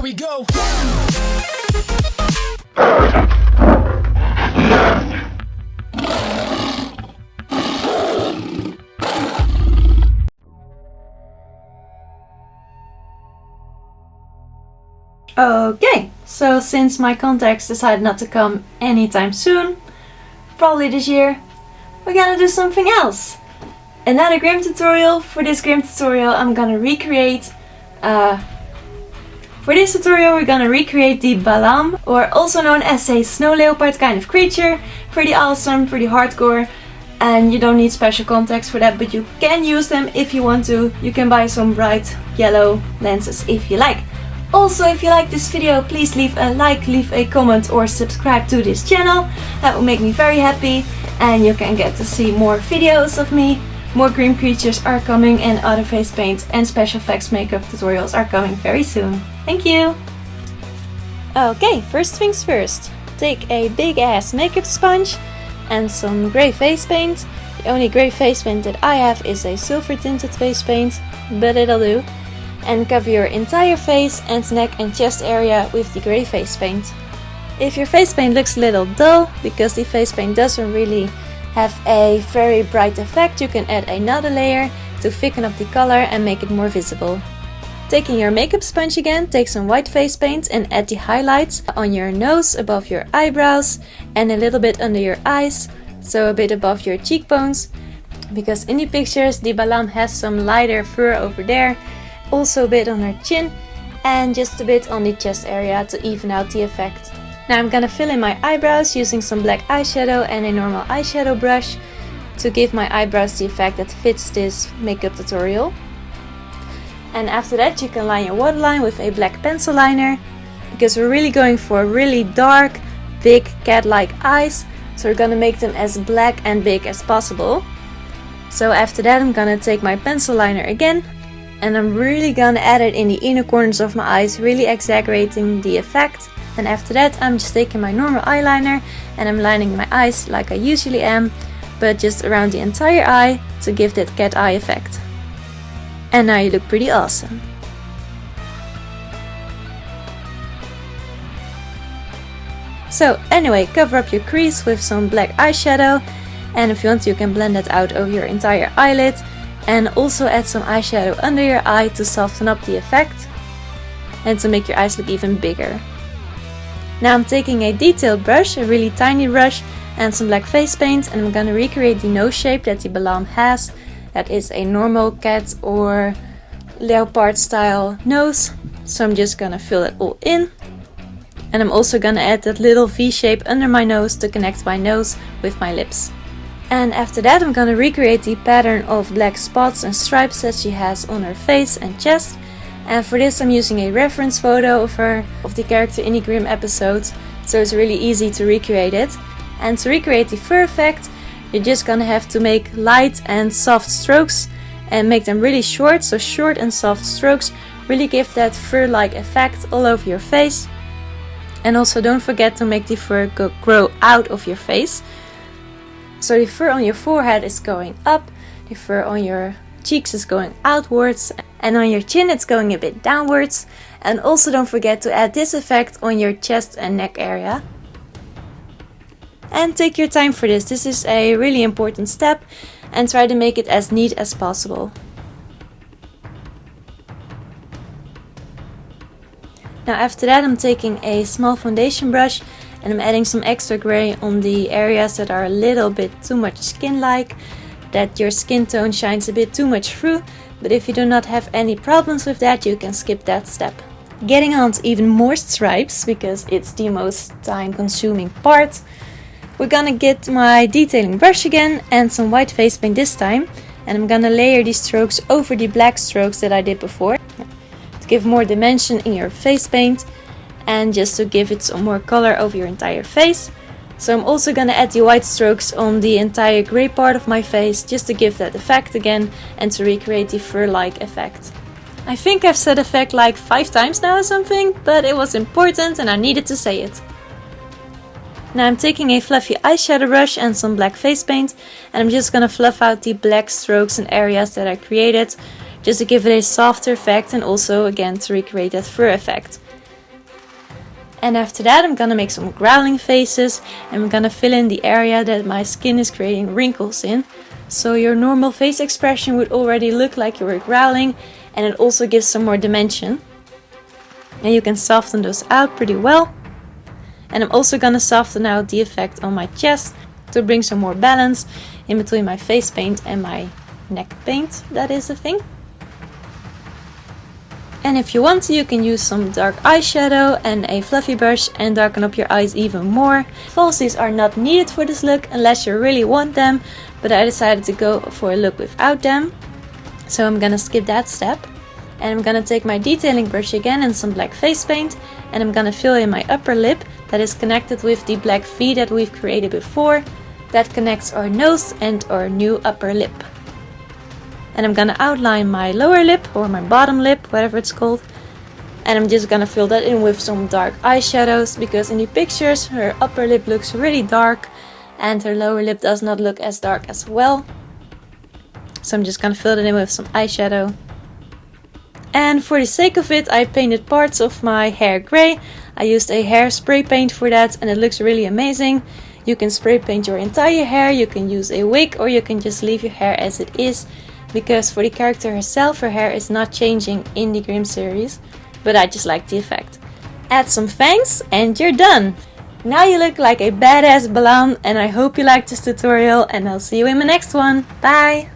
we go. Okay, so since my contacts decided not to come anytime soon, probably this year, we're gonna do something else. Another Grimm tutorial. For this Grimm tutorial I'm gonna recreate the Balam, or also known as a snow leopard kind of creature. Pretty awesome, pretty hardcore, and you don't need special contacts for that, but you can use them if you want to. You can buy some bright yellow lenses if you like. Also, if you like this video, please leave a like, leave a comment or subscribe to this channel. That will make me very happy, and you can get to see more videos of me. More Grimm creatures are coming, and other face paint and special effects makeup tutorials are coming very soon. Thank you! Okay, first things first. Take a big ass makeup sponge and some grey face paint. The only grey face paint that I have is a silver tinted face paint, but it'll do. And cover your entire face and neck and chest area with the grey face paint. If your face paint looks a little dull, because the face paint doesn't really have a very bright effect, you can add another layer to thicken up the color and make it more visible. Taking your makeup sponge again, take some white face paint and add the highlights on your nose, above your eyebrows, and a little bit under your eyes, so a bit above your cheekbones, because in the pictures the Balam has some lighter fur over there. Also a bit on her chin and just a bit on the chest area to even out the effect. Now I'm gonna fill in my eyebrows using some black eyeshadow and a normal eyeshadow brush to give my eyebrows the effect that fits this makeup tutorial. And after that you can line your waterline with a black pencil liner, because we're really going for really dark, big cat-like eyes, so we're gonna make them as black and big as possible. So after that I'm gonna take my pencil liner again, and I'm really gonna add it in the inner corners of my eyes, really exaggerating the effect. And after that I'm just taking my normal eyeliner and I'm lining my eyes like I usually am, but just around the entire eye to give that cat eye effect. And now you look pretty awesome. So anyway, cover up your crease with some black eyeshadow, and if you want you can blend it out over your entire eyelid. And also add some eyeshadow under your eye to soften up the effect and to make your eyes look even bigger. Now I'm taking a detailed brush, a really tiny brush, and some black face paint, and I'm gonna recreate the nose shape that the Balam has. That is a normal cat or leopard style nose. So I'm just gonna fill it all in. And I'm also gonna add that little V shape under my nose to connect my nose with my lips. And after that I'm gonna recreate the pattern of black spots and stripes that she has on her face and chest. And for this I'm using a reference photo of her, of the character in the Grimm episode, so it's really easy to recreate it. And to recreate the fur effect, you're just gonna have to make light and soft strokes and make them really short, so short and soft strokes really give that fur-like effect all over your face. And also don't forget to make the fur grow out of your face. So the fur on your forehead is going up, the fur on your cheeks is going outwards, and on your chin it's going a bit downwards. And also don't forget to add this effect on your chest and neck area. And take your time for this. This is a really important step, and try to make it as neat as possible. Now after that I'm taking a small foundation brush and I'm adding some extra grey on the areas that are a little bit too much skin-like, that your skin tone shines a bit too much through, but if you do not have any problems with that, you can skip that step. Getting on to even more stripes, because it's the most time-consuming part, we're gonna get my detailing brush again and some white face paint this time, and I'm gonna layer these strokes over the black strokes that I did before, to give more dimension in your face paint, and just to give it some more color over your entire face. So I'm also gonna add the white strokes on the entire grey part of my face, just to give that effect again and to recreate the fur-like effect. I think I've said effect like 5 times now or something, but it was important and I needed to say it. Now I'm taking a fluffy eyeshadow brush and some black face paint, and I'm just gonna fluff out the black strokes and areas that I created, just to give it a softer effect and also again to recreate that fur effect. And after that I'm gonna make some growling faces, and I'm gonna fill in the area that my skin is creating wrinkles in. So your normal face expression would already look like you were growling, and it also gives some more dimension. And you can soften those out pretty well. And I'm also gonna soften out the effect on my chest to bring some more balance in between my face paint and my neck paint. That is a thing. And if you want to, you can use some dark eyeshadow and a fluffy brush and darken up your eyes even more. Falsies are not needed for this look unless you really want them, but I decided to go for a look without them. So I'm gonna skip that step. And I'm gonna take my detailing brush again and some black face paint, and I'm gonna fill in my upper lip that is connected with the black V that we've created before. That connects our nose and our new upper lip. And I'm gonna outline my lower lip or my bottom lip, whatever it's called. And I'm just gonna fill that in with some dark eyeshadows, because in the pictures her upper lip looks really dark and her lower lip does not look as dark as well. So I'm just gonna fill it in with some eyeshadow. And for the sake of it, I painted parts of my hair grey. I used a hair spray paint for that, and it looks really amazing. You can spray paint your entire hair, you can use a wig, or you can just leave your hair as it is. Because for the character herself, her hair is not changing in the Grimm series, but I just like the effect. Add some fangs and you're done! Now you look like a badass Balam, and I hope you liked this tutorial, and I'll see you in my next one. Bye!